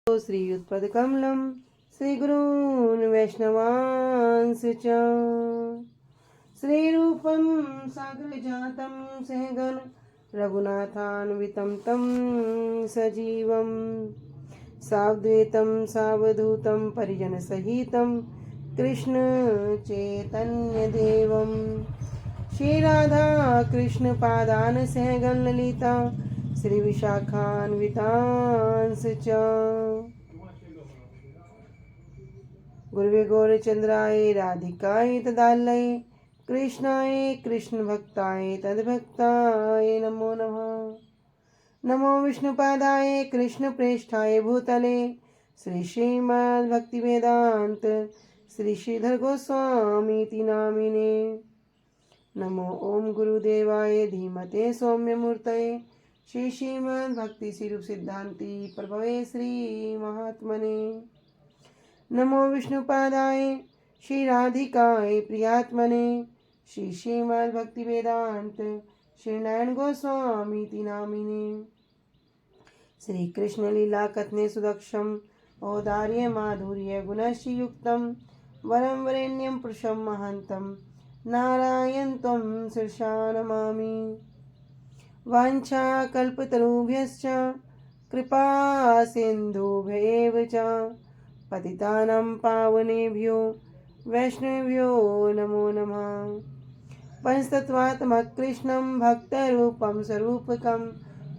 श्रीयुत्पदकमलं श्रीगुरून् वैष्णवांश्च च श्रीरूपं साग्रजातं सहगण रघुनाथान्वितं तं सजीवं सावधूतं सावधूतं परिजनसहितं कृष्ण चैतन्यदेवं श्रीराधा कृष्ण पादान सहगण ललिता श्री विशाखान्वितांश्च च गुरुवे गौरचंद्राय राधिकाय तदालये कृष्णाय कृष्ण भक्ताय तद्भक्ताय नमो नमः। नमो विष्णुपादाय कृष्ण प्रेष्ठाय भूतले श्री श्रीमद् भक्ति वेदांत श्री श्रीधर गोस्वामी नामिने। नमो ओम गुरुदेवाय धीमते सौम्य मूर्तये श्री श्रीमद् भक्ति स्वरूप सिद्धांति प्रभवे श्री महात्मने। नमो विष्णुपादाय श्री राधिकाय प्रियात्मने श्री श्रीमद् भक्ति वेदांत श्री नारायण गोस्वामी नामिने। श्री कृष्ण लीला कथने सुदक्षम औदार्य माधुर्य गुणश्रीयुक्तम वरम वरेण्यम पुरुषम महांतम नारायण त्वं शीर्षा नमामि। वाञ्छा कल्पतरुभ्यश्च कृपा सिन्धुभ्येव च पतितानां पावनेभ्यो वैष्णवेभ्यो नमो नमः। पंचतत्त्वात्मकं कृष्णं भक्तरूपं स्वरूपकं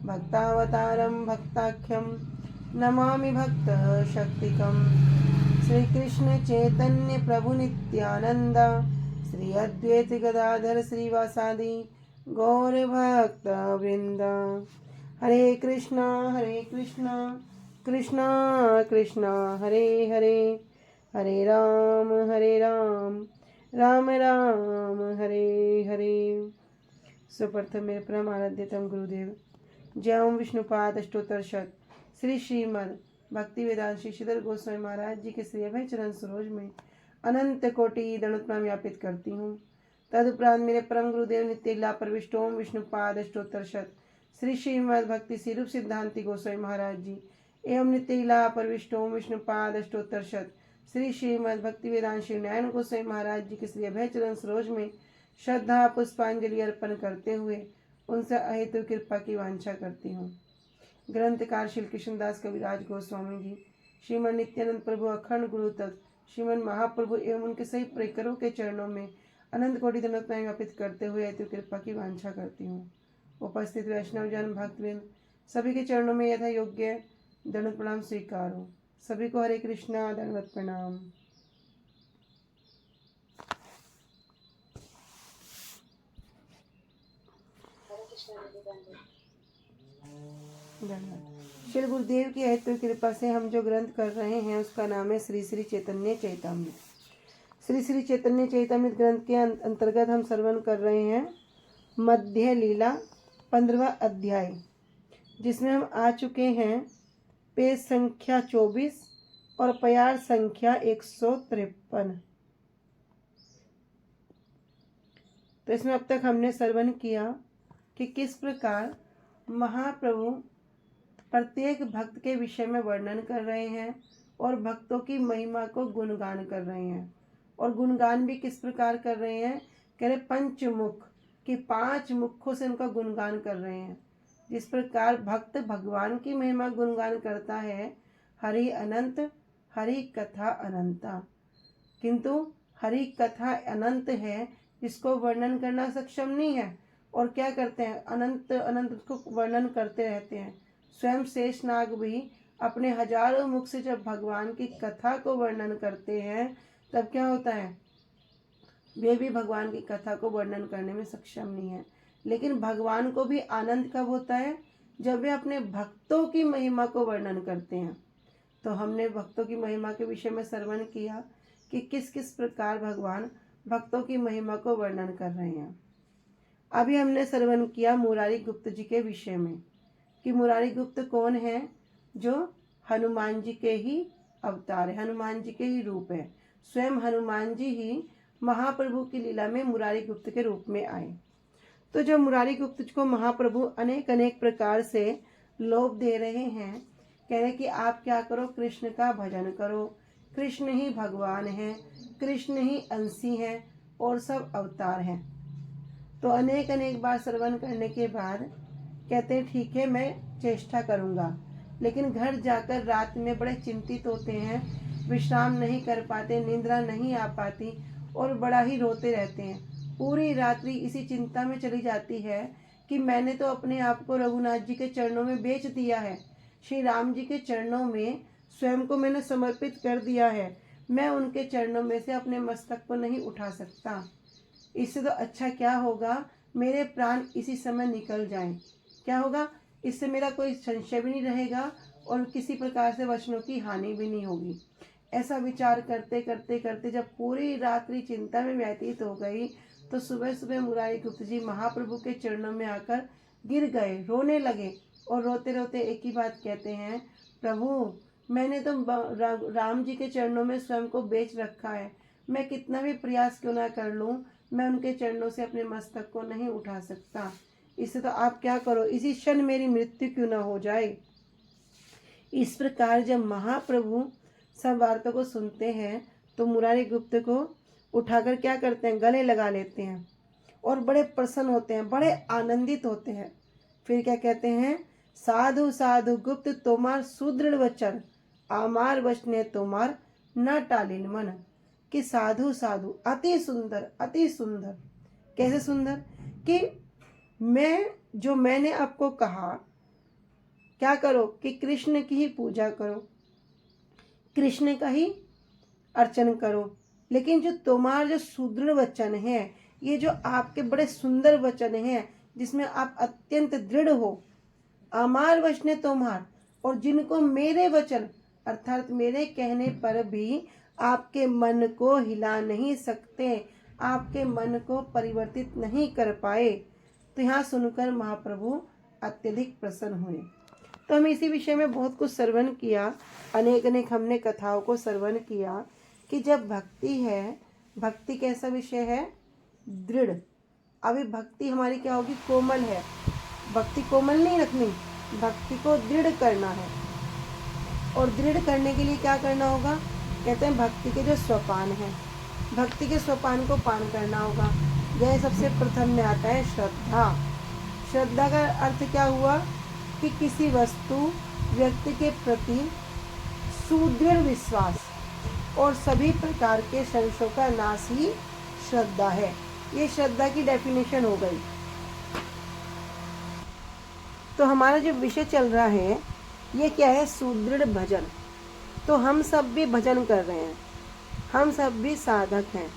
भक्तावतारं भक्ताख्यं नमामि भक्तशक्तिकं। श्रीकृष्ण चैतन्य प्रभु नित्यानंद श्री अद्वैत गदाधर श्रीवासादि गौर भक्त वृंद। हरे कृष्णा कृष्णा कृष्णा हरे हरे, हरे राम राम राम हरे हरे। सुप्रथम मेरे परम आराध्यतम गुरुदेव जय ओम विष्णुपाद अष्टोत्तर शत श्री श्रीमद् भक्ति वेदांत श्री श्रीधर गोस्वामी महाराज जी के श्री अभय चरण सरोज में अनंत कोटि दंड प्रणाम व्यापित करती हूँ। तदुपरांत मेरे परम गुरुदेव नित्य लीला प्रविष्ट ओम विष्णुपाद अष्टोत्तर शत श्री श्रीमद् भक्ति स्वरूप सिद्धांति गोस्वामी महाराज जी एवं नित्य लीला प्रविष्ट ओम विष्णुपाद अष्टोत्तर शत श्री श्रीमद् भक्ति वेदांत श्री नारायण गोस्वामी महाराज जी के श्री अभय चरण सरोज में श्रद्धा पुष्पांजलि अर्पण करते हुए उनसे अहेतु कृपा की वांछा करती हूँ। ग्रंथकार श्री कृष्णदास कविराज गोस्वामी जी, श्रीमन नित्यानंद प्रभु अखंड गुरु तत्व श्रीमन महाप्रभु एवं उनके सही प्रियकरों के चरणों में अनंत कोटि दंडवत व्यापित करते हुए अति कृपा की वांछा करती हूँ। उपस्थित वैष्णव जन भक्तवृंद सभी के चरणों में यथा योग्य दंडवत प्रणाम स्वीकार हो। सभी को हरे कृष्णा दंडवत प्रणाम। श्री गुरुदेव की अहेतु कृपा से हम जो ग्रंथ कर रहे हैं उसका नाम है श्री श्री चैतन्य चैतामृत। श्री श्री चैतन्य चैतामृत ग्रंथ के अंतर्गत हम श्रवण कर रहे हैं मध्य लीला 15वां अध्याय, जिसमें हम आ चुके हैं पेज संख्या 24 और प्यार संख्या 153। तो इसमें अब तक हमने श्रवण किया कि किस प्रकार महाप्रभु प्रत्येक भक्त के विषय में वर्णन कर रहे हैं और भक्तों की महिमा को गुणगान कर रहे हैं। और गुणगान भी किस प्रकार कर रहे हैं, कह रहे पंचमुख कि 5 मुखों से उनका गुणगान कर रहे हैं। जिस प्रकार भक्त भगवान की महिमा गुणगान करता है, हरि अनंत हरि कथा अनंता, किंतु हरि कथा अनंत है जिसको वर्णन करना सक्षम नहीं है। और क्या करते हैं, अनंत अनंत को वर्णन करते रहते हैं। स्वयं शेषनाग भी अपने हजारों मुख से जब भगवान की कथा को वर्णन करते हैं तब क्या होता है, वे भी भगवान की कथा को वर्णन करने में सक्षम नहीं है। लेकिन भगवान को भी आनंद कब होता है, जब वे अपने भक्तों की महिमा को वर्णन करते हैं। तो हमने भक्तों की महिमा के विषय में श्रवण किया कि किस किस प्रकार भगवान भक्तों की महिमा को वर्णन कर रहे हैं। अभी हमने श्रवण किया मुरारी गुप्त जी के विषय में कि मुरारी गुप्त कौन है, जो हनुमान जी के ही अवतार है, हनुमान जी के ही रूप है। स्वयं हनुमान जी ही महाप्रभु की लीला में मुरारी गुप्त के रूप में आए। तो जब मुरारी गुप्त को महाप्रभु अनेक अनेक प्रकार से लोभ दे रहे हैं कह रहे कि आप क्या करो, कृष्ण का भजन करो। कृष्ण ही भगवान हैं, कृष्ण ही अंशी हैं और सब अवतार हैं। तो अनेक अनेक बार श्रवण करने के बाद कहते हैं ठीक है, मैं चेष्टा करूँगा। लेकिन घर जाकर रात में बड़े चिंतित होते हैं, विश्राम नहीं कर पाते, निद्रा नहीं आ पाती और बड़ा ही रोते रहते हैं। पूरी रात्रि इसी चिंता में चली जाती है कि मैंने तो अपने आप को रघुनाथ जी के चरणों में बेच दिया है, श्री राम जी के चरणों में स्वयं को मैंने समर्पित कर दिया है, मैं उनके चरणों में से अपने मस्तक को नहीं उठा सकता। इससे तो अच्छा क्या होगा, मेरे प्राण इसी समय निकल जाएं। क्या होगा, इससे मेरा कोई संशय भी नहीं रहेगा और किसी प्रकार से वचनों की हानि भी नहीं होगी। ऐसा विचार करते करते करते जब पूरी रात्रि चिंता में व्यतीत हो गई तो सुबह सुबह मुरारी गुप्त जी महाप्रभु के चरणों में आकर गिर गए, रोने लगे और रोते रोते एक ही बात कहते हैं, प्रभु मैंने तो राम जी के चरणों में स्वयं को बेच रखा है, मैं कितना भी प्रयास क्यों ना कर लूँ, मैं उनके चरणों से अपने मस्तक को नहीं उठा सकता। इससे तो आप क्या करो, इसी क्षण मेरी मृत्यु क्यों ना हो जाए। इस प्रकार जब महाप्रभु सब वार्ता को सुनते हैं तो मुरारी गुप्त को उठाकर क्या करते हैं, गले लगा लेते हैं और बड़े प्रसन्न होते हैं, बड़े आनंदित होते हैं। फिर क्या कहते हैं, साधु साधु गुप्त तोमार सुदृढ़ वचन, आमार वचने तोमार न टालिन मन। कि साधु साधु अति सुंदर, अति सुंदर। कैसे सुंदर, कि मैंने आपको कहा क्या करो, कि कृष्ण की ही पूजा करो, कृष्ण का ही अर्चन करो। लेकिन जो तुम्हारा जो सुदृढ़ वचन है, ये जो आपके बड़े सुंदर वचन हैं जिसमें आप अत्यंत दृढ़ हो, अमार वचने तुम्हार, और जिनको मेरे वचन अर्थात मेरे कहने पर भी आपके मन को हिला नहीं सकते, आपके मन को परिवर्तित नहीं कर पाए। तो यहाँ सुनकर महाप्रभु अत्यधिक प्रसन्न हुए। तो हम इसी विषय में बहुत कुछ श्रवण किया, अनेक अनेक हमने कथाओं को श्रवण किया कि जब भक्ति है, भक्ति कैसा विषय है, दृढ़। अभी भक्ति हमारी क्या होगी, कोमल है। भक्ति कोमल नहीं रखनी, भक्ति को दृढ़ करना है। और दृढ़ करने के लिए क्या करना होगा, कहते हैं भक्ति के जो सोपान हैं, भक्ति के सोपान को पान करना होगा। जैसे सबसे प्रथम में आता है श्रद्धा। श्रद्धा का अर्थ क्या हुआ, कि किसी वस्तु व्यक्ति के प्रति सुदृढ़ विश्वास और सभी प्रकार के संशयों का नाश ही श्रद्धा है। ये श्रद्धा की डेफिनेशन हो गई। तो हमारा जो विषय चल रहा है ये क्या है, सुदृढ़ भजन। तो हम सब भी भजन कर रहे हैं, हम सब भी साधक हैं।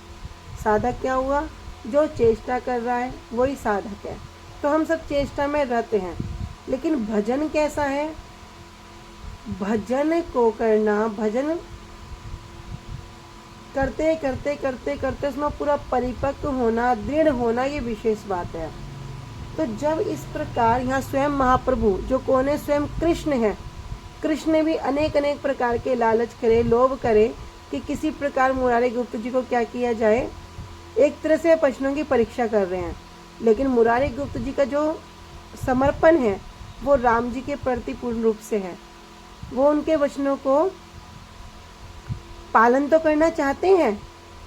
साधक क्या हुआ, जो चेष्टा कर रहा है वही साधक है। तो हम सब चेष्टा में रहते हैं। लेकिन भजन कैसा है, भजन को करना, भजन करते करते करते करते उसमें पूरा परिपक्व होना, दृढ़ होना, ये विशेष बात है। तो जब इस प्रकार यहाँ स्वयं महाप्रभु जो कौन है, स्वयं कृष्ण है, कृष्ण भी अनेक अनेक प्रकार के लालच करे, लोभ करे कि किसी प्रकार मुरारी गुप्त जी को क्या किया जाए। एक तरह से वचनों की परीक्षा कर रहे हैं, लेकिन मुरारी गुप्त जी का जो समर्पण है वो राम जी के प्रति पूर्ण रूप से है। वो उनके वचनों को पालन तो करना चाहते हैं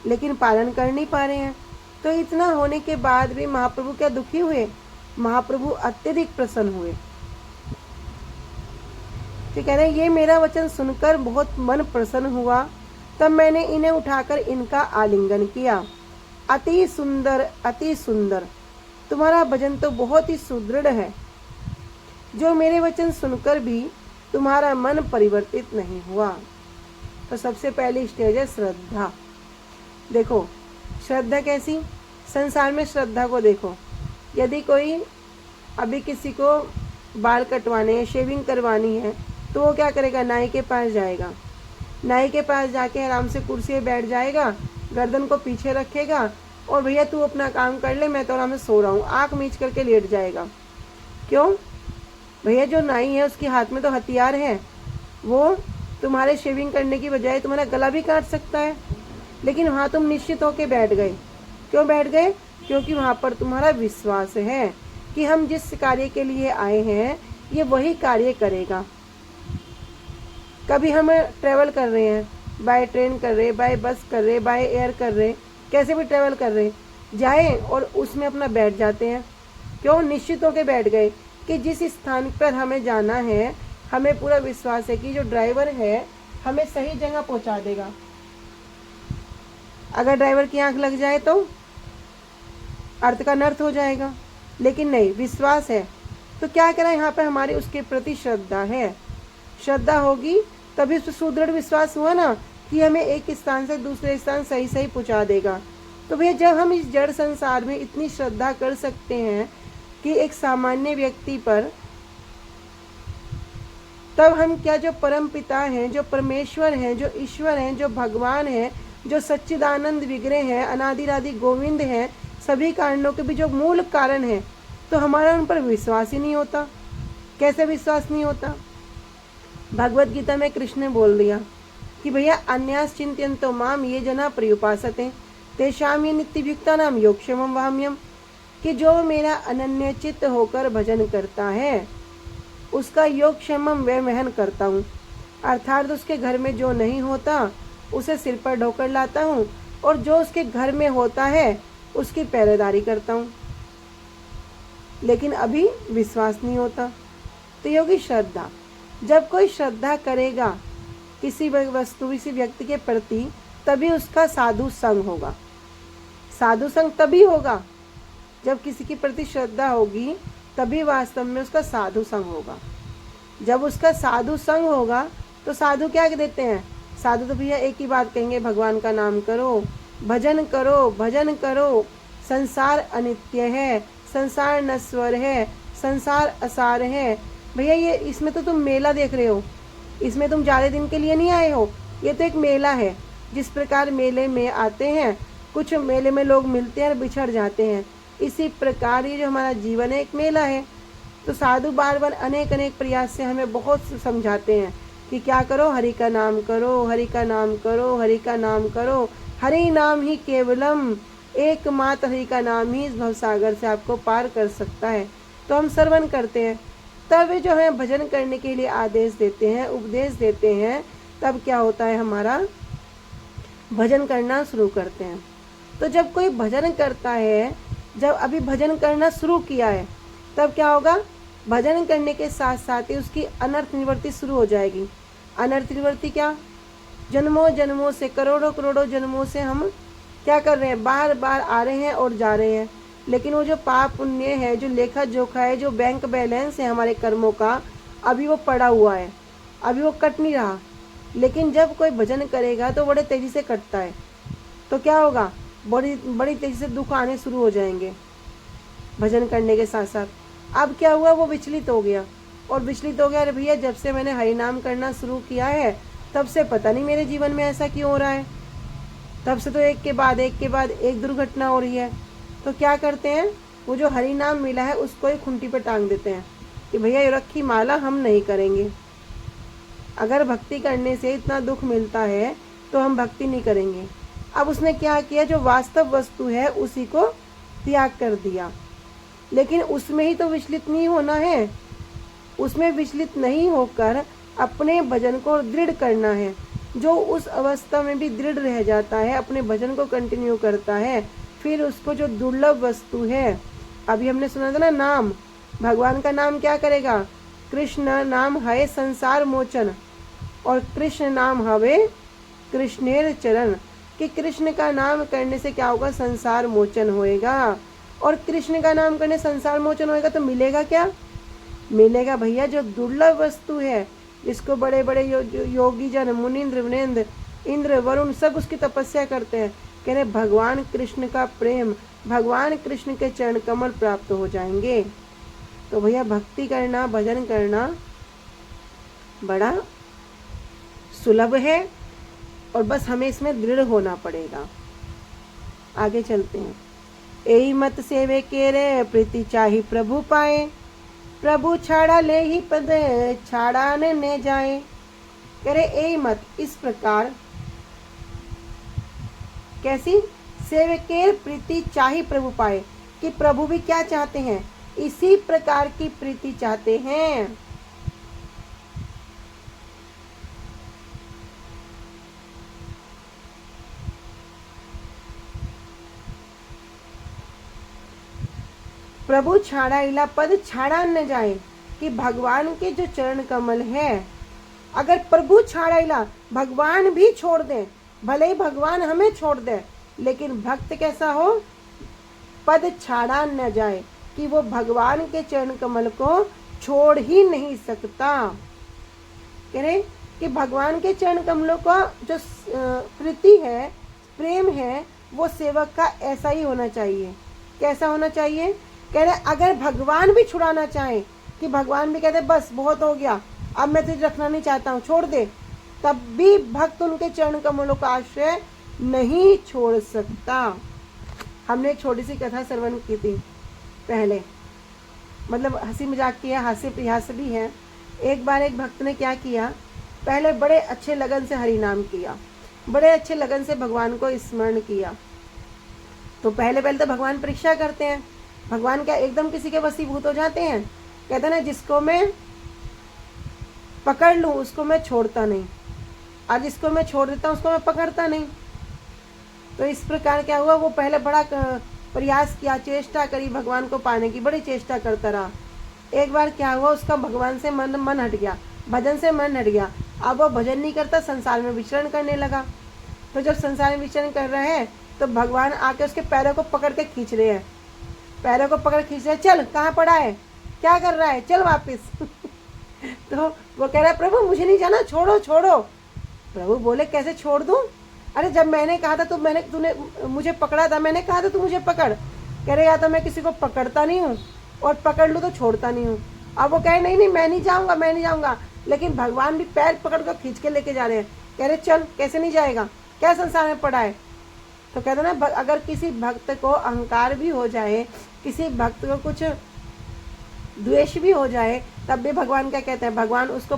लेकिन पालन कर नहीं पा रहे हैं। तो इतना होने के बाद भी महाप्रभु क्या दुखी हुए, महाप्रभु अत्यधिक प्रसन्न हुए। तो कह रहे हैं ये मेरा वचन सुनकर बहुत मन प्रसन्न हुआ, तब मैंने इन्हें उठाकर इनका आलिंगन किया। अति सुंदर, अति सुंदर, तुम्हारा भजन तो बहुत ही सुदृढ़ है, जो मेरे वचन सुनकर भी तुम्हारा मन परिवर्तित नहीं हुआ। तो सबसे पहली स्टेज है श्रद्धा। देखो श्रद्धा कैसी, संसार में श्रद्धा को देखो, यदि कोई अभी किसी को बाल कटवाने हैं, शेविंग करवानी है, तो वो क्या करेगा, नाई के पास जाएगा। नाई के पास जाके आराम से कुर्सी पे बैठ जाएगा, गर्दन को पीछे रखेगा और भैया तू अपना काम कर ले, मैं तो आराम से सो रहा हूँ, आँख मीच करके लेट जाएगा। क्यों भैया, जो नाई है उसके हाथ में तो हथियार है, वो तुम्हारे शेविंग करने की बजाय तुम्हारा गला भी काट सकता है। लेकिन वहाँ तुम निश्चित होके बैठ गए। क्यों बैठ गए, क्योंकि वहाँ पर तुम्हारा विश्वास है कि हम जिस कार्य के लिए आए हैं ये वही कार्य करेगा। कभी हम ट्रैवल कर रहे हैं, बाय ट्रेन कर रहे, बाय बस कर रहे, बाय एयर कर रहे, कैसे भी ट्रैवल कर रहे, जाएं और उसमें अपना बैठ जाते हैं। क्यों? निश्चित होकर बैठ गए कि जिस स्थान पर हमें जाना है हमें पूरा विश्वास है कि जो ड्राइवर है हमें सही जगह पहुंचा देगा। अगर ड्राइवर की आंख लग जाए तो अर्थ का अनर्थ हो जाएगा, लेकिन नहीं, विश्वास है तो क्या करें, यहाँ पर हमारी उसके प्रति श्रद्धा है। श्रद्धा होगी तभी उसको सुदृढ़ विश्वास हुआ ना कि हमें एक स्थान से दूसरे स्थान सही सही पहुँचा देगा। तो भैया जब हम इस जड़ संसार में इतनी श्रद्धा कर सकते हैं कि एक सामान्य व्यक्ति पर, तब हम क्या, जो परम पिता हैं, जो परमेश्वर हैं, जो ईश्वर हैं, जो भगवान हैं, जो सच्चिदानंद विग्रह हैं, अनादिरादि गोविंद हैं, सभी कारणों के भी जो मूल कारण हैं, तो हमारा उन पर विश्वास ही नहीं होता। कैसे विश्वास नहीं होता? भगवत गीता में कृष्ण ने बोल दिया कि भैया अन्यास चिंतयन्तो माम ये जना पर्युपासते तेषाम ये नित्ययुक्ता नाम योगक्षेमम वाम्यम, कि जो मेरा अनन्य चित्त होकर भजन करता है उसका योगक्षेमम वे महन करता हूँ। अर्थात उसके घर में जो नहीं होता उसे सिर पर ढोकर लाता हूँ, और जो उसके घर में होता है उसकी पहरेदारी करता हूँ। लेकिन अभी विश्वास नहीं होता। तो ये होगी श्रद्धा। जब कोई श्रद्धा करेगा किसी वस्तु, किसी व्यक्ति के प्रति, तभी उसका साधु संग होगा। साधु संग तभी होगा जब किसी के प्रति श्रद्धा होगी, तभी वास्तव में उसका साधु संग होगा। जब उसका साधु संग होगा तो साधु क्या देते हैं? साधु तो भैया एक ही बात कहेंगे, भगवान का नाम करो, भजन करो, भजन करो। संसार अनित्य है, संसार नश्वर है, संसार असार है। भैया ये इसमें तो तुम मेला देख रहे हो, इसमें तुम ज़्यादा दिन के लिए नहीं आए हो। ये तो एक मेला है। जिस प्रकार मेले में आते हैं, कुछ मेले में लोग मिलते हैं और बिछड़ जाते हैं, इसी प्रकार ये जो हमारा जीवन है एक मेला है। तो साधु बार बार अनेक अनेक प्रयास से हमें बहुत समझाते हैं कि क्या करो, हरि का नाम करो, हरि का नाम करो, हरि का नाम करो, हरि नाम ही केवलम, एकमात्र हरि का नाम ही इस भवसागर से आपको पार कर सकता है। तो हम श्रवण करते हैं, तब वे जो हमें भजन करने के लिए आदेश देते हैं, उपदेश देते हैं, तब क्या होता है, हमारा भजन करना शुरू करते हैं। तो जब कोई भजन करता है, जब अभी भजन करना शुरू किया है, तब क्या होगा, भजन करने के साथ साथ ही उसकी अनर्थ निवृत्ति शुरू हो जाएगी। अनर्थ निवृत्ति क्या? जन्मों जन्मों से, करोड़ों करोड़ों जन्मों से हम क्या कर रहे हैं, बार बार आ रहे हैं और जा रहे हैं, लेकिन वो जो पाप पुण्य है, जो लेखा जोखा है, जो बैंक बैलेंस है हमारे कर्मों का, अभी वो पड़ा हुआ है, अभी वो कट नहीं रहा। लेकिन जब कोई भजन करेगा तो बड़े तेजी से कटता है। तो क्या होगा, बड़ी बड़ी तेजी से दुख आने शुरू हो जाएंगे भजन करने के साथ साथ। अब क्या हुआ, वो विचलित हो गया, और विचलित हो गया, अरे भैया जब से मैंने हरि नाम करना शुरू किया है तब से पता नहीं मेरे जीवन में ऐसा क्यों हो रहा है, तब से तो एक के बाद एक दुर्घटना हो रही है। तो क्या करते हैं, वो जो हरि नाम मिला है उसको ही खूंटी पर टांग देते हैं कि भैया ये रखी माला हम नहीं करेंगे। अगर भक्ति करने से इतना दुख मिलता है तो हम भक्ति नहीं करेंगे। अब उसने क्या किया, जो वास्तव वस्तु है उसी को त्याग कर दिया। लेकिन उसमें ही तो विचलित नहीं होना है, उसमें विचलित नहीं होकर अपने भजन को दृढ़ करना है। जो उस अवस्था में भी दृढ़ रह जाता है, अपने भजन को कंटिन्यू करता है, फिर उसको जो दुर्लभ वस्तु है, अभी हमने सुना था ना, नाम, भगवान का नाम क्या करेगा, कृष्ण नाम है संसार मोचन, और कृष्ण नाम हवे कृष्णेर चरण, कि कृष्ण का नाम करने से क्या होगा, संसार मोचन होएगा। और कृष्ण का नाम करने संसार मोचन होएगा तो मिलेगा क्या, मिलेगा भैया जो दुर्लभ वस्तु है, जिसको बड़े बड़े योगी जन, मुनिंद्र, विनेंद्र, इंद्र, वरुण सब उसकी तपस्या करते हैं, कह रहे भगवान कृष्ण का प्रेम, भगवान कृष्ण के चरण कमल प्राप्त हो जाएंगे। तो भैया भक्ति करना, भजन करना बड़ा सुलभ है, और बस हमें इसमें दृढ़ होना पड़ेगा। आगे चलते हैं। एही मत सेवे के रे प्रीति चाही प्रभु पाए, प्रभु छाड़ा ले ही पद छाड़ा ने जाए। करे एही मत, इस प्रकार, कैसी, सेवकेर प्रीति चाही प्रभु पाए, कि प्रभु भी क्या चाहते हैं, इसी प्रकार की प्रीति चाहते हैं। प्रभु छाड़ाइला पद छाड़ा न जाए, कि भगवान के जो चरण कमल है, अगर प्रभु छाड़ाइला भगवान भी छोड़ दे, भले ही भगवान हमें छोड़ दे, लेकिन भक्त कैसा हो, पद छाड़ा न जाए, कि वो भगवान के चरण कमल को छोड़ ही नहीं सकता। कह रहे कि भगवान के चरण कमलों का जो प्रीति है, प्रेम है, वो सेवक का ऐसा ही होना चाहिए। कैसा होना चाहिए? कह रहे अगर भगवान भी छुड़ाना चाहे, कि भगवान भी कहते बस बहुत हो गया, अब मैं तुझे रखना नहीं चाहता हूँ, छोड़ दे, तब भी भक्त उनके चरण कमलों का आश्रय नहीं छोड़ सकता। हमने एक छोटी सी कथा श्रवण की थी पहले, मतलब हंसी मजाक की है, हास्य प्रयास भी है। एक बार एक भक्त ने क्या किया, पहले बड़े अच्छे लगन से हरि नाम किया, बड़े अच्छे लगन से भगवान को स्मरण किया। तो पहले तो भगवान परीक्षा करते हैं, भगवान क्या एकदम किसी के वशीभूत हो जाते हैं? कहते हैं ना, जिसको मैं पकड़ लूं उसको मैं छोड़ता नहीं, और जिसको मैं छोड़ देता हूं उसको मैं पकड़ता नहीं। तो इस प्रकार क्या हुआ, वो पहले बड़ा प्रयास किया, चेष्टा करी भगवान को पाने की, बड़ी चेष्टा करता रहा। एक बार क्या हुआ, उसका भगवान से मन हट गया, भजन से मन हट गया। अब वो भजन नहीं करता, संसार में विचरण करने लगा। तो जब संसार में विचरण कर रहे हैं तो भगवान आके उसके पैरों को पकड़ के खींच रहे हैं, पैरों को पकड़ खींच रहे हैं, चल कहाँ पड़ा है, क्या कर रहा है, चल वापिस। तो वो कह रहा है प्रभु मुझे नहीं जाना, छोड़ो छोड़ो। प्रभु बोले कैसे छोड़ दूं? अरे जब मैंने कहा था तूने मुझे पकड़ा था, मैंने कहा था तू मुझे पकड़। कह रहे या तो मैं किसी को पकड़ता नहीं हूँ, और पकड़ लूँ तो छोड़ता नहीं हूँ। अब वो कहे नहीं मैं नहीं जाऊँगा, मैं नहीं जाऊँगा, लेकिन भगवान भी पैर पकड़ कर खींच के लेके जा रहे हैं। कह रहे चल, कैसे नहीं जाएगा, क्या संसार में पड़ा है। तो कहते ना, अगर किसी भक्त को अहंकार भी हो जाए, किसी भक्त को कुछ द्वेष भी हो जाए, तब भी भगवान क्या कहते हैं, भगवान उसको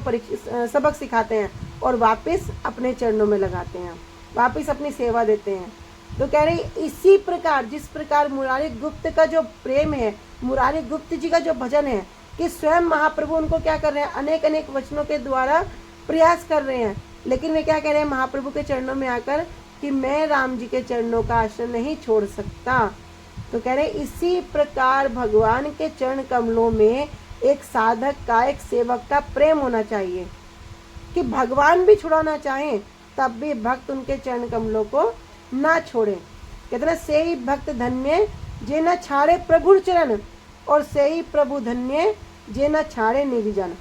सबक सिखाते हैं और वापस अपने चरणों में लगाते हैं, वापस अपनी सेवा देते हैं। तो कह रहे इसी प्रकार, जिस प्रकार मुरारी गुप्त का जो प्रेम है, मुरारी गुप्त जी का जो भजन है, कि स्वयं महाप्रभु उनको क्या कर रहे हैं, अनेक अनेक वचनों के द्वारा प्रयास कर रहे हैं, लेकिन वे क्या कह रहे हैं महाप्रभु के चरणों में आकर, कि मैं राम जी के चरणों का आश्रय नहीं छोड़ सकता। तो कह रहे इसी प्रकार भगवान के चरण कमलों में एक साधक का, एक सेवक का प्रेम होना चाहिए, कि भगवान भी छुड़ाना चाहें तब भी भक्त उनके चरण कमलों को ना छोड़े। कहते ना, से ही भक्त धन्य जे न छाड़े प्रभु चरण, और से ही प्रभु धन्य जे न छाड़े निज जन।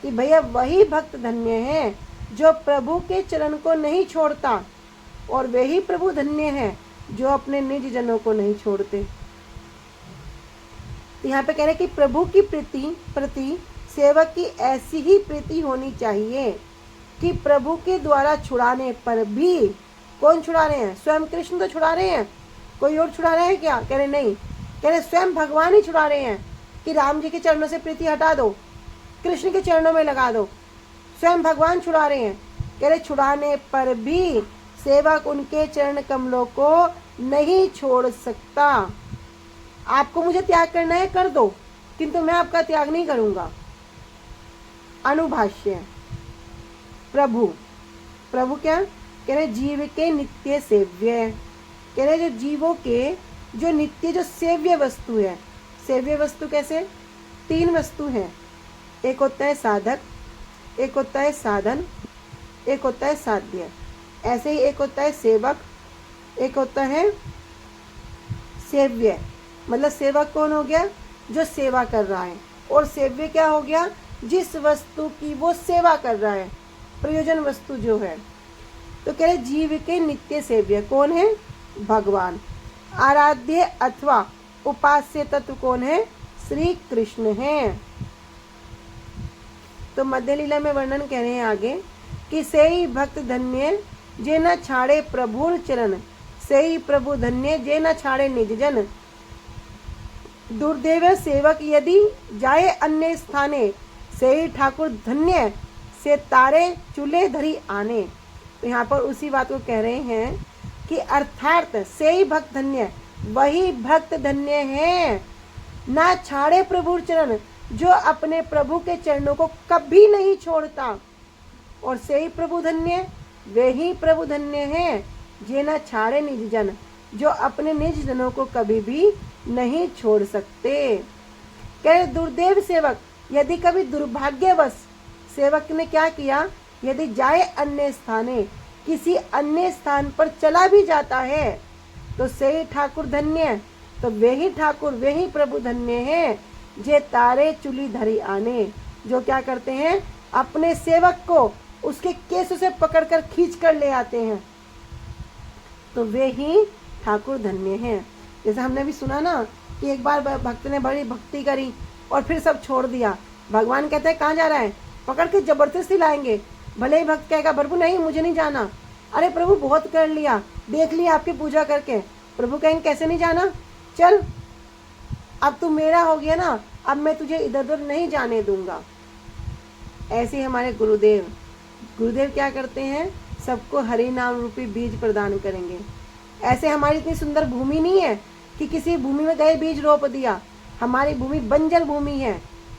कि भैया वही भक्त धन्य है जो प्रभु के चरण को नहीं छोड़ता, और वही प्रभु धन्य है जो अपने निज जनों को नहीं छोड़ते। यहाँ पे कह रहे कि प्रभु की प्रति सेवक की ऐसी ही प्रीति होनी चाहिए, कि प्रभु के द्वारा छुड़ाने पर भी, कौन छुड़ा रहे हैं, स्वयं कृष्ण तो छुड़ा रहे हैं, कोई और छुड़ा रहे हैं क्या? कह रहे नहीं, कह रहे स्वयं भगवान ही छुड़ा रहे हैं, कि राम जी के चरणों से प्रीति हटा दो, कृष्ण के चरणों में लगा दो, स्वयं भगवान छुड़ा रहे हैं। कह रहे छुड़ाने पर भी सेवक उनके चरण कमलों को नहीं छोड़ सकता। आपको मुझे त्याग करना है कर दो, किंतु मैं आपका त्याग नहीं करूंगा। अनुभाष्य, प्रभु क्या कह रहे, जीव के नित्य सेव्य। कह रहे जो जीवों के जो नित्य जो सेव्य वस्तु है, सेव्य वस्तु कैसे, तीन वस्तु है, एक होता है साधक, एक होता है साधन, एक होता है साध्य। ऐसे ही एक होता है सेवक, एक होता है सेव्य। मतलब सेवक कौन हो गया, जो सेवा कर रहा है, और सेव्य क्या हो गया, जिस वस्तु की वो सेवा कर रहा है, प्रयोजन वस्तु जो है। तो कह रहे जीव के नित्य सेव्य कौन है, भगवान। आराध्य अथवा उपास्य तत्व कौन है, श्री कृष्ण है। तो मध्य लीला में वर्णन कह रहे हैं आगे, कि से ही भक्त धन्य जे न छाड़े प्रभुर चरण, से ही प्रभु धन्य जे न छाड़े निज जन। दुर्देव सेवक यदि जाए अन्य स्थाने, से ही ठाकुर धन्य से तारे चूल्हे धरी आने। तो यहाँ पर उसी बात को कह रहे हैं कि अर्थात से ही भक्त धन्य, वही भक्त धन्य है ना छाड़े प्रभु चरण, जो अपने प्रभु के चरणों को कभी नहीं छोड़ता। और से ही प्रभु धन्य, वे ही प्रभु धन्य है जे न छाड़े निज जन, जो अपने निज जनों को कभी भी नहीं छोड़ सकते। कहे दुर्देव सेवक, यदि कभी दुर्भाग्यवश सेवक ने क्या किया, यदि जाए अन्य स्थाने, किसी अन्य स्थान पर चला भी जाता है, तो से ही ठाकुर धन्य, तो वे ही ठाकुर, वे ही प्रभु धन्य है, जे तारे चुली धरी आने, जो क्या करते हैं, अपने सेवक को उसके केसों से पकड़कर खींच कर ले आते हैं, तो वे ही ठाकुर धन्य हैं। जैसे हमने भी सुना ना कि एक बार भक्त ने बड़ी भक्ति करी और फिर सब छोड़ दिया। भगवान कहते हैं कहाँ जा रहा है, पकड़ के जबरदस्ती लाएंगे। भले ही भक्त कहेगा प्रभु नहीं मुझे नहीं जाना, अरे प्रभु बहुत कर लिया, देख लिया आपकी पूजा करके। प्रभु कहेंगे कैसे नहीं जाना, चल अब तू मेरा हो गया ना, अब मैं तुझे इधर उधर नहीं जाने दूंगा। ऐसे हमारे गुरुदेव क्या करते हैं, सबको हरि नाम रूपी बीज प्रदान करेंगे। ऐसे हमारी इतनी सुंदर भूमि नहीं है कि किसी भूमि में गए बीज रोप दिया। हमारी भूमि बंजर भूमि है,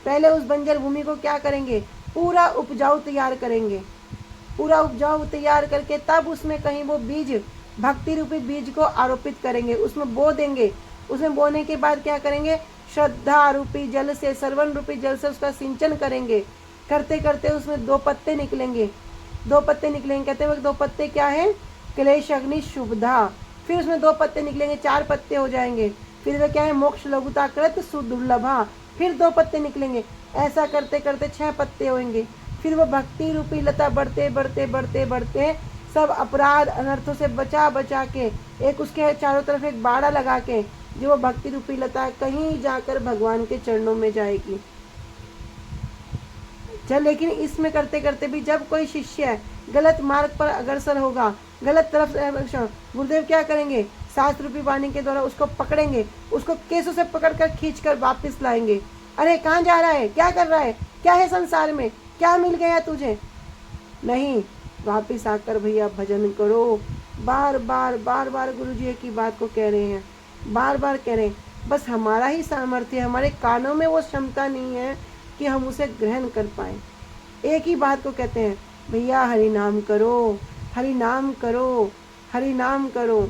पहले उस बंजर भूमि को क्या करेंगे, पूरा उपजाऊ तैयार करेंगे। पूरा उपजाऊ तैयार करके तब उसमें कहीं वो बीज, भक्ति रूपी बीज को आरोपित करेंगे, उसमें बो देंगे। उसमें बोने के बाद क्या करेंगे, श्रद्धा रूपी जल से, श्रवण रूपी जल से उसका सिंचन करेंगे। करते करते उसमें 2 पत्ते निकलेंगे। 2 पत्ते निकलेंगे, कहते हैं 2 पत्ते क्या है, क्लेश अग्नि शुभधा। फिर उसमें 2 पत्ते निकलेंगे, 4 पत्ते हो जाएंगे। फिर वे क्या है, मोक्ष लघुता कृत सुदुर्लभा। फिर 2 पत्ते निकलेंगे, ऐसा करते करते 6 पत्ते होंगे। फिर वो भक्ति रूपी लता बढ़ते बढ़ते बढ़ते बढ़ते सब अपराध अनर्थों से बचा बचा के एक उसके चारों तरफ एक बाड़ा लगा के, जो वो भक्ति रूपी लता कहीं जाकर भगवान के चरणों में जाएगी। चल लेकिन इसमें करते करते भी जब कोई शिष्य गलत मार्ग पर अग्रसर होगा, गलत तरफ, गुरुदेव क्या करेंगे, शास्त्र रूपी वाणी के द्वारा उसको पकड़ेंगे, उसको केसों से पकड़कर खींचकर वापस लाएंगे। अरे कहाँ जा रहा है, क्या कर रहा है, क्या है संसार में, क्या मिल गया तुझे, नहीं वापिस आकर भैया भजन करो। बार बार बार बार गुरु जी की बात को कह रहे हैं, बार बार कह रहे हैं। बस हमारा ही सामर्थ्य, हमारे कानों में वो क्षमता नहीं है कि हम उसे ग्रहण कर पाए। एक ही बात को कहते हैं, भैया हरि नाम करो, हरि नाम करो, हरि नाम करो।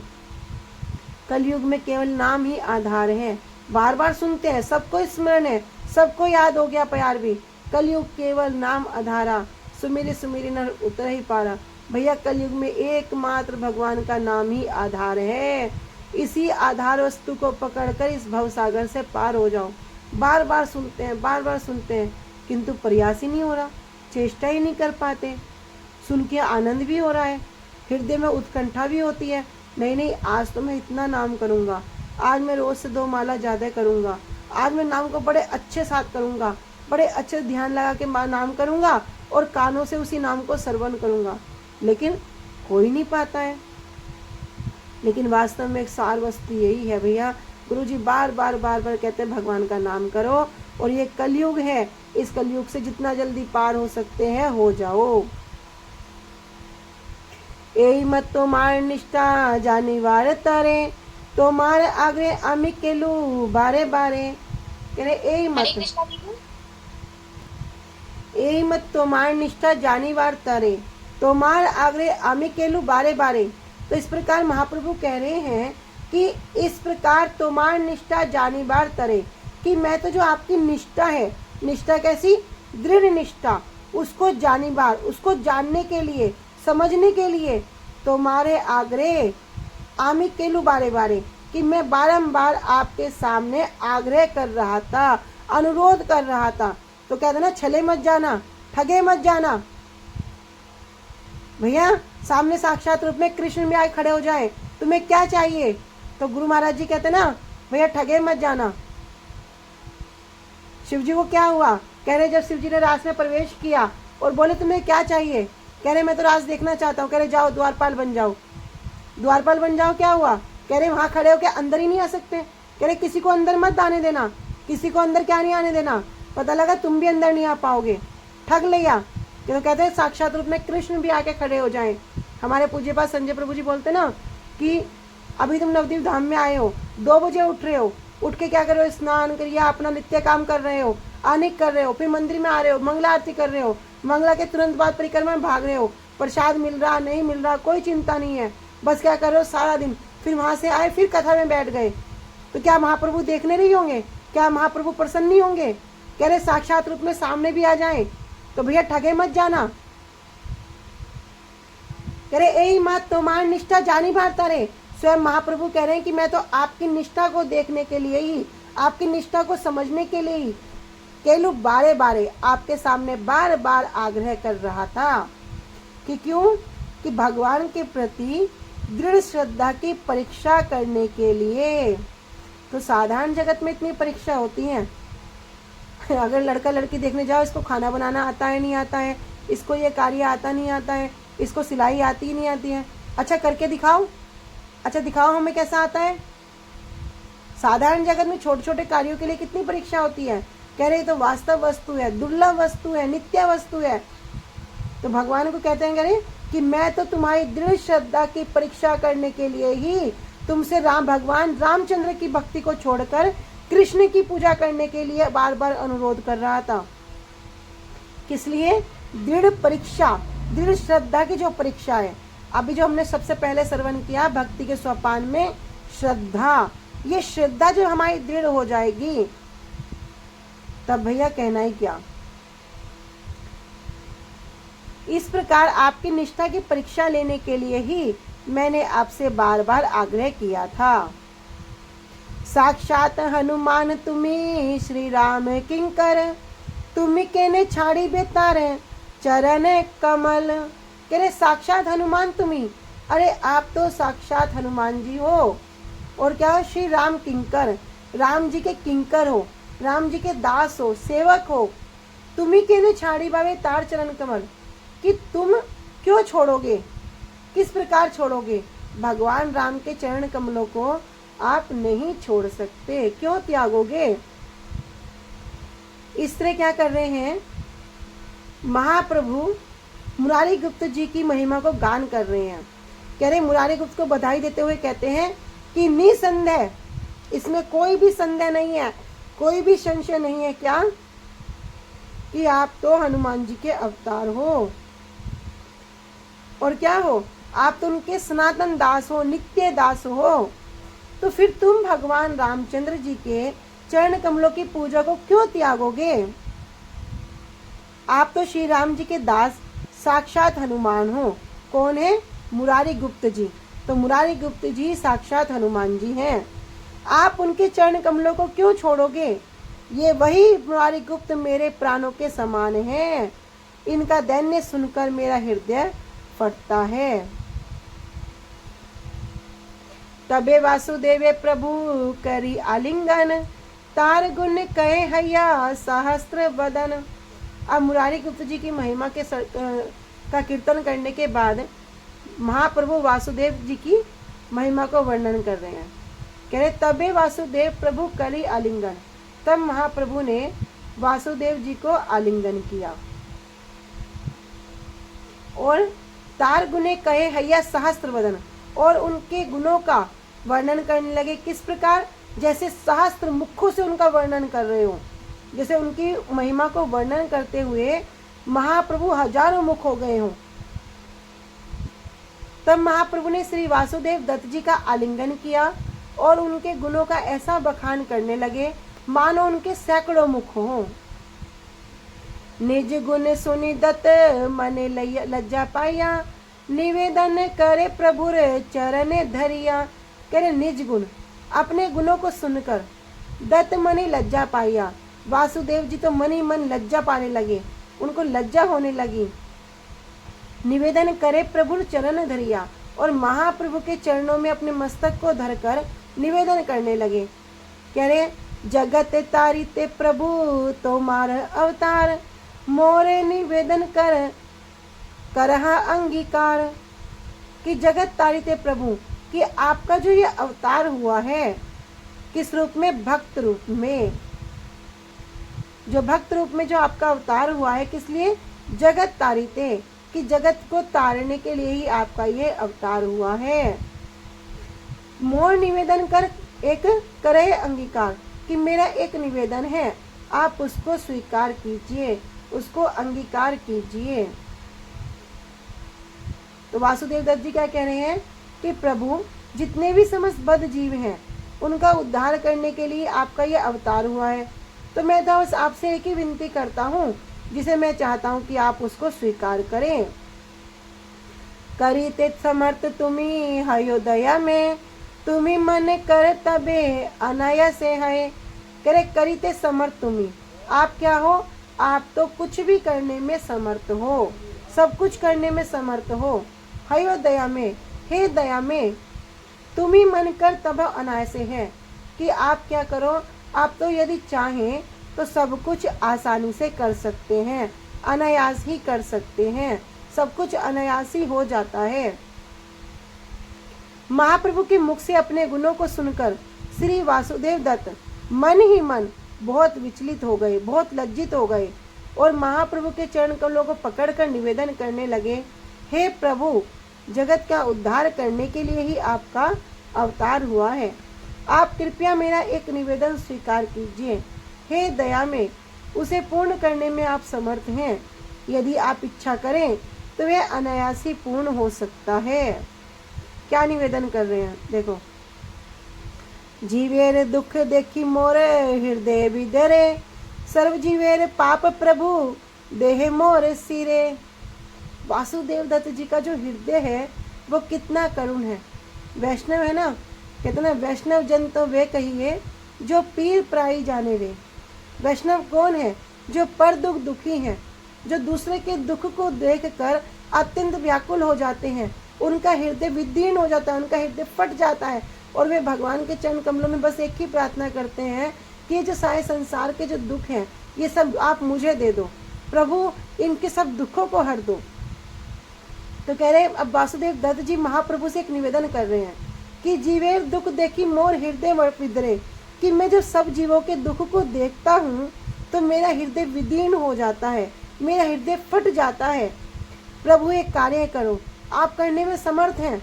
कलयुग में केवल नाम ही आधार है। बार बार सुनते हैं, सबको स्मरण है, सबको याद हो गया प्यार भी, कलयुग केवल नाम आधारा, सुमिरी सुमिरी नर उतर ही पारा। भैया कलयुग में एकमात्र भगवान का नाम ही आधार है। इसी आधार वस्तु को पकड़कर इस भवसागर से पार हो जाओ। बार बार सुनते हैं, बार बार सुनते हैं, किंतु प्रयास ही नहीं हो रहा, चेष्टा ही नहीं कर पाते। सुन के आनंद भी हो रहा है, हृदय में उत्कंठा भी होती है, नहीं नहीं आज तो मैं इतना नाम करूँगा, आज मैं रोज से 2 माला ज़्यादा करूँगा, आज मैं नाम को बड़े अच्छे साथ करूँगा, बड़े अच्छे ध्यान लगा के नाम करूँगा और कानों से उसी नाम को श्रवण करूँगा। लेकिन हो ही नहीं पाता है। लेकिन वास्तव में एक सार वस्तु यही है भैया, गुरुजी बार बार बार बार कहते हैं भगवान का नाम करो, और ये कलयुग है, इस कलयुग से जितना जल्दी पार हो सकते हैं हो जाओ। एई मत तोमार निष्ठा जानिवार तारे, तोमार आगे आमी केलू बारे बारे। कह रहे एई मत तोमार निष्ठा जानिवार तारे, तोमार आगे आमी केलू बारे बारे। तो इस प्रकार महाप्रभु कह रहे हैं कि इस प्रकार तोमार निष्ठा जानिवार तरे, कि मैं तो जो आपकी निष्ठा है, निष्ठा कैसी, दृढ़ निष्ठा, उसको जानिबार, उसको जानने के लिए, समझने के लिए तुम्हारे आग्रह आमी केलू बारे बारे, कि मैं बारंबार आपके सामने आग्रह कर रहा था, अनुरोध कर रहा था। तो कहते ना छले मत जाना, ठगे मत जाना। भैया सामने साक्षात रूप में कृष्ण भी आए खड़े हो जाए, तुम्हें क्या चाहिए, तो गुरु महाराज जी कहते ना भैया ठगे मत जाना। शिव जी को क्या हुआ, कह रहे जब शिव जी ने रास में प्रवेश किया और बोले तुम्हें क्या चाहिए, कह रहे मैं तो रास देखना चाहता हूँ। कह रहे जाओ द्वारपाल बन जाओ। द्वारपाल बन जाओ क्या हुआ, कह रहे वहां खड़े होकर अंदर ही नहीं आ सकते। कह रहे किसी को अंदर मत आने देना, किसी को अंदर क्या नहीं आने देना, पता लगा तुम भी अंदर नहीं आ पाओगे, ठग लिया। तो कहते हैं साक्षात रूप में कृष्ण भी आके खड़े हो जाएं। हमारे पूज्य पास संजय प्रभु जी बोलते ना कि अभी तुम नवदीप धाम में आए हो, 2 बजे उठ रहे हो, उठ के क्या कर रहे हो, स्नान करिए, अपना नित्य काम कर रहे हो, आनिक कर रहे हो, फिर मंदिर में आ रहे हो, मंगला आरती कर रहे हो, मंगला के तुरंत बाद परिक्रमा में भाग रहे हो, प्रसाद मिल रहा नहीं मिल रहा कोई चिंता नहीं है, बस क्या कर रहे हो सारा दिन। फिर वहां से आए, फिर कथा में बैठ गए, तो क्या महाप्रभु देखने नहीं होंगे? क्या महाप्रभु प्रसन्न नहीं होंगे? कह रहे साक्षात रूप में सामने भी आ जाएं तो भैया ठगे मत जाना। कह रहे यही मत तुम्हारी निष्ठा जानी भारता रे। स्वयं महाप्रभु कह रहे हैं कि मैं तो आपकी निष्ठा को देखने के लिए ही, आपकी निष्ठा को समझने के लिए ही केलू बारे बारे आपके सामने बार बार आग्रह कर रहा था कि क्यों? कि भगवान के प्रति दृढ़ श्रद्धा की परीक्षा करने के लिए। तो साधारण जगत में इतनी परीक्षा होती है। अगर लड़का लड़की देखने जाओ, इसको खाना बनाना आता है नहीं आता है, इसको ये कार्य आता नहीं आता है, इसको सिलाई आती नहीं आती है, अच्छा करके दिखाओ, अच्छा दिखाओ हमें कैसा आता है। साधारण जगत में छोटे छोटे कार्यों के लिए कितनी परीक्षा होती है। कह रहे तो वास्तव वस्तु है, दुर्लभ वस्तु है, नित्य वस्तु है। तो भगवान को कहते हैं कह रहे कि मैं तो तुम्हारी दृढ़ श्रद्धा की परीक्षा करने के लिए ही तुमसे भगवान रामचंद्र की भक्ति को छोड़कर कृष्ण की पूजा करने के लिए बार बार अनुरोध कर रहा था। किस लिए? दृढ़ परीक्षा, दृढ़ श्रद्धा की जो परीक्षा है। अभी जो हमने सबसे पहले श्रवण किया भक्ति के सोपान में श्रद्धा, ये श्रद्धा जो हमारी दृढ़ हो जाएगी तब भैया कहना ही क्या। इस प्रकार आपकी निष्ठा की परीक्षा लेने के लिए ही मैंने आपसे बार बार आग्रह किया था। साक्षात हनुमान तुम्ही श्री राम किंकर, तुम्ही केने छाड़ी बेतार चरण कमल। कह रहे साक्षात हनुमान तुम्ही, अरे आप तो साक्षात हनुमान जी हो। और क्या हो? श्री राम किंकर, राम जी के किंकर हो, राम जी के दास हो, सेवक हो। तुम्ही केने छाड़ी बावे तार चरण कमल, कि तुम क्यों छोड़ोगे, किस प्रकार छोड़ोगे? भगवान राम के चरण कमलों को आप नहीं छोड़ सकते, क्यों त्यागोगे? इस तरह क्या कर रहे हैं महाप्रभु मुरारी गुप्त जी की महिमा को गान कर रहे हैं। कह रहे मुरारी गुप्त को बधाई देते हुए कहते हैं कि निसंदेह, इसमें कोई भी संदेह नहीं है, कोई भी संशय नहीं है क्या कि आप तो हनुमान जी के अवतार हो। और क्या हो? आप तो उनके सनातन दास हो, नित्य दास हो। तो फिर तुम भगवान रामचंद्र जी के चरण कमलों की पूजा को क्यों त्यागोगे? आप तो श्री राम जी के दास साक्षात हनुमान हो। कौन है? मुरारी गुप्त जी। तो मुरारी गुप्त जी साक्षात हनुमान जी हैं। आप उनके चरण कमलों को क्यों छोड़ोगे? ये वही मुरारी गुप्त मेरे प्राणों के समान हैं। इनका दैन्य सुनकर मेरा हृदय फटता है। तबे वासुदेवे प्रभु करी आलिंगन, तार गुण कहे हैया सहस्त्र वदन। अब मुरारी गुप्त जी की महिमा के का कीर्तन करने के बाद महाप्रभु वासुदेव जी की महिमा को वर्णन कर रहे हैं। कह रहे तबे वासुदेव प्रभु करी आलिंगन, तब महाप्रभु ने वासुदेव जी को आलिंगन किया और तार गुणे कहे हैया सहस्त्र वदन, और उनके गुणों का वर्णन करने लगे। किस प्रकार? जैसे सहस्त्र मुखों से उनका वर्णन कर रहे हो। जैसे उनकी महिमा को वर्णन करते हुए महाप्रभु हजारों मुख हो गए हों। तब महाप्रभु ने श्री वासुदेव दत्त जी का आलिंगन किया और उनके गुणों का ऐसा बखान करने लगे मानो उनके सैकड़ों मुख हों। निज गुण सुनि दत्त मने लज्जा पाया, निवेदन करे प्रभु चरण धरिया। करे निज गुण, अपने गुणों को सुनकर दत्त मने लज्जा पाया। वासुदेव जी तो मन ही मन लज्जा पाने लगे, उनको लज्जा होने लगी। निवेदन करे प्रभु चरण धरिया, और महाप्रभु के चरणों में अपने मस्तक को धरकर निवेदन करने लगे। कह रहे जगत तारिते प्रभु तोमार अवतार, मोरे निवेदन कर करहा अंगीकार। कि जगत तारिते प्रभु, कि आपका जो ये अवतार हुआ है किस रूप में? भक्त रूप में। जो भक्त रूप में जो आपका अवतार हुआ है, किस लिए? जगत तारिते, कि जगत को तारने के लिए ही आपका ये अवतार हुआ है। मोर निवेदन कर एक करे अंगीकार, कि मेरा एक निवेदन है, आप उसको स्वीकार कीजिए, उसको अंगीकार कीजिए। तो वासुदेव दत्त जी क्या कह रहे हैं कि प्रभु जितने भी समस्त बद्ध जीव हैं उनका उद्धार करने के लिए आपका ये अवतार हुआ है। तो मैं तो बस आपसे एक ही विनती करता हूँ, जिसे मैं चाहता हूँ कि आप उसको स्वीकार करें। करी ते समर्थ तुम्ही हयो दया में, तुम्ही मन कर तबे अनायास है। करे करी ते समर्थ तुम्ही, आप क्या हो? आप तो कुछ भी करने में समर्थ हो, सब कुछ करने में समर्थ हो। हयो दया में, हे दया में, तुम्ही मन कर तब अनायास है, कि आप क्या करो, आप तो यदि चाहें तो सब कुछ आसानी से कर सकते हैं, अनायास ही कर सकते हैं, सब कुछ अनायास ही हो जाता है। महाप्रभु के मुख से अपने गुणों को सुनकर श्री वासुदेव दत्त मन ही मन बहुत विचलित हो गए, बहुत लज्जित हो गए और महाप्रभु के चरण कमलों को पकड़कर निवेदन करने लगे, हे प्रभु, जगत का उद्धार करने के लिए ही आपका अवतार हुआ है। आप कृपया मेरा एक निवेदन स्वीकार कीजिए। हे दया में, उसे पूर्ण करने में आप समर्थ हैं। यदि आप इच्छा करें तो वह अनायास ही पूर्ण हो सकता है। क्या निवेदन कर रहे हैं, देखो। जीवेर दुख देखी मोरे हृदय विदरे, सर्व जीवेर पाप प्रभु देह मोर सिरे। वासुदेव दत्त जी का जो हृदय है वो कितना करुण है। वैष्णव है ना, कितना वैष्णव जन तो वे कहिए जो पीर प्राई जाने रे। वैष्णव कौन है? जो पर दुख दुखी हैं, जो दूसरे के दुख को देखकर अत्यंत व्याकुल हो जाते हैं, उनका हृदय विदीर्ण हो जाता है, उनका हृदय फट जाता है और वे भगवान के चरण कमलों में बस एक ही प्रार्थना करते हैं कि ये जो सारे संसार के जो दुख हैं ये सब आप मुझे दे दो, प्रभु इनके सब दुखों को हर दो। तो कह रहे अब वासुदेव दत्त जी महाप्रभु से एक निवेदन कर रहे हैं कि जीवेर दुख देखी मोर हृदय विदरे, कि मैं जब सब जीवों के दुख को देखता हूँ तो मेरा हृदय विदीर्ण हो जाता है, मेरा हृदय फट जाता है। प्रभु एक कार्य करो, आप करने में समर्थ हैं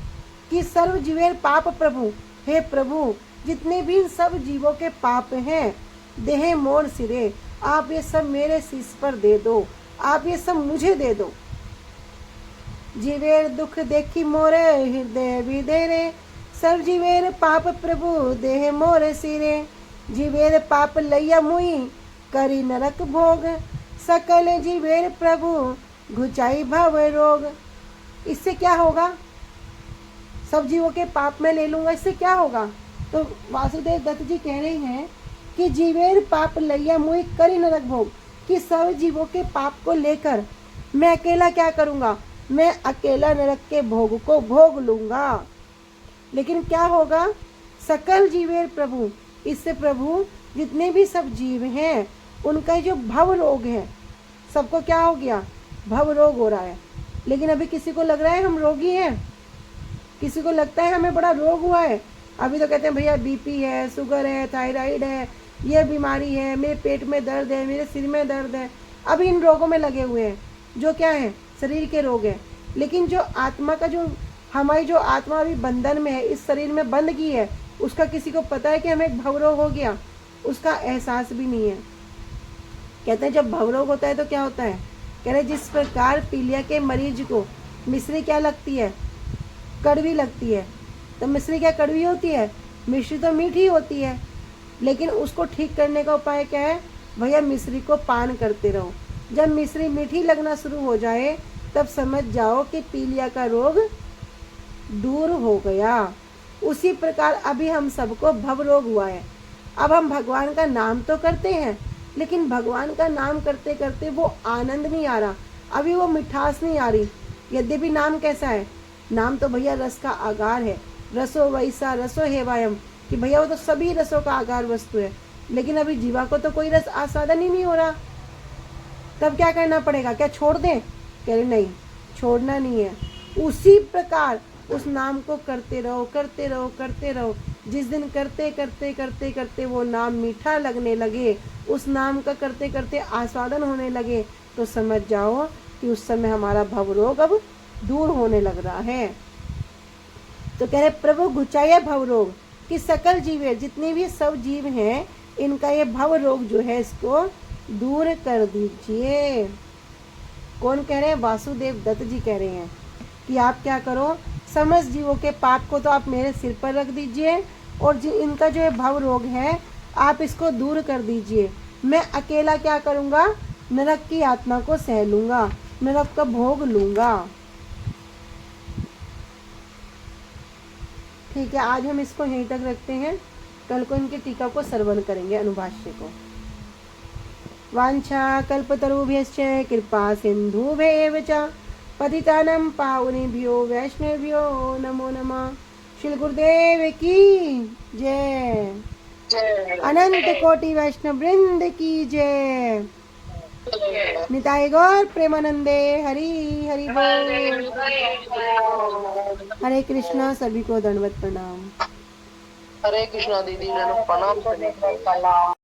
कि सर्व जीवेर पाप प्रभु, हे प्रभु जितने भी सब जीवों के पाप हैं, देह मोर सिरे, आप ये सब मेरे शीश पर दे दो, आप ये सब मुझे दे दो। जीवेर दुख देखी मोरे हृदय विदेरे, सर्व जीवेर पाप प्रभु देह मोर सिरे। जीवेर पाप लैया मुई करी नरक भोग, सकल जीवेर प्रभु घुचाई भव रोग। इससे क्या होगा? सब जीवों के पाप में ले लूंगा, इससे क्या होगा? तो वासुदेव दत्त जी कह रहे हैं कि जीवेर पाप लैया मुई करी नरक भोग, कि सब जीवों के पाप को लेकर मैं अकेला क्या करूंगा? मैं अकेला नरक के भोग को भोग लूंगा। लेकिन क्या होगा? सकल जीवेर प्रभु, इससे प्रभु जितने भी सब जीव हैं उनका जो भव रोग है, सबको क्या हो गया? भव रोग हो रहा है। लेकिन अभी किसी को लग रहा है हम रोगी हैं, किसी को लगता है हमें बड़ा रोग हुआ है। अभी तो कहते हैं भैया बीपी है, शुगर है, थायराइड है, ये बीमारी है, मेरे पेट में दर्द है, मेरे सिर में दर्द है। अभी इन रोगों में लगे हुए हैं जो क्या है? शरीर के रोग है। लेकिन जो आत्मा का जो हमारी जो आत्मा अभी बंधन में है, इस शरीर में बंध गई है, उसका किसी को पता है कि हमें एक भवरोग हो गया? उसका एहसास भी नहीं है। कहते हैं जब भवरोग होता है तो क्या होता है? कह रहे जिस प्रकार पीलिया के मरीज को मिश्री क्या लगती है? कड़वी लगती है। तो मिश्री क्या कड़वी होती है? मिश्री तो मीठी होती है। लेकिन उसको ठीक करने का उपाय क्या है? भैया मिश्री को पान करते रहो। जब मिश्री मीठी लगना शुरू हो जाए तब समझ जाओ कि पीलिया का रोग दूर हो गया। उसी प्रकार अभी हम सबको भव रोग हुआ है। अब हम भगवान का नाम तो करते हैं, लेकिन भगवान का नाम करते करते वो आनंद नहीं आ रहा, अभी वो मिठास नहीं आ रही। यद्यपि नाम कैसा है? नाम तो भैया रस का आगार है। रसो वैसा रसो हेवायम, कि भैया वो तो सभी रसों का आगार वस्तु है। लेकिन अभी जीवा को तो कोई रस आस्वादन ही नहीं हो रहा। तब क्या करना पड़ेगा? क्या छोड़ दें? कह रहे नहीं, छोड़ना नहीं है। उसी प्रकार उस नाम को करते रहो, करते रहो, करते रहो। जिस दिन करते करते करते करते वो नाम मीठा लगने लगे, उस नाम का करते करते आस्वादन होने लगे, तो समझ जाओ कि उस समय हमारा भव रोग अब दूर होने लग रहा है। तो कह रहे प्रभु घुचाया भव रोग, कि सकल जीव, जितने भी सब जीव हैं, इनका ये भव रोग जो है इसको दूर कर दीजिए। कौन कह रहे हैं? वासुदेव दत्त जी कह रहे हैं कि आप क्या करो, समस्त जीवों के पाप को तो आप मेरे सिर पर रख दीजिए और इनका जो भव रोग है आप इसको दूर कर दीजिए। मैं अकेला क्या करूँगा, नरक की यातना को सह लूँगा, नरक का भोग लूँगा। ठीक है, आज हम इसको यहीं तक रखते हैं, कल को इनके टीका को श्रवण करेंगे, अनुभाष्य को। वांछा कल्पतरुभ्यश्च कृपा सिन्धुभ्येव च पतितानां पावनेभ्यो वैष्णवेभ्यो नमो नमः। श्री गुरुदेव की जय। अनंत कोटि वैष्णव वृंद की जय। निताय गौर प्रेमानंदे हरि हरि बोल। हरे कृष्णा, सभी को दंडवत प्रणाम। हरे कृष्णा दीदी, मैंने प्रणाम।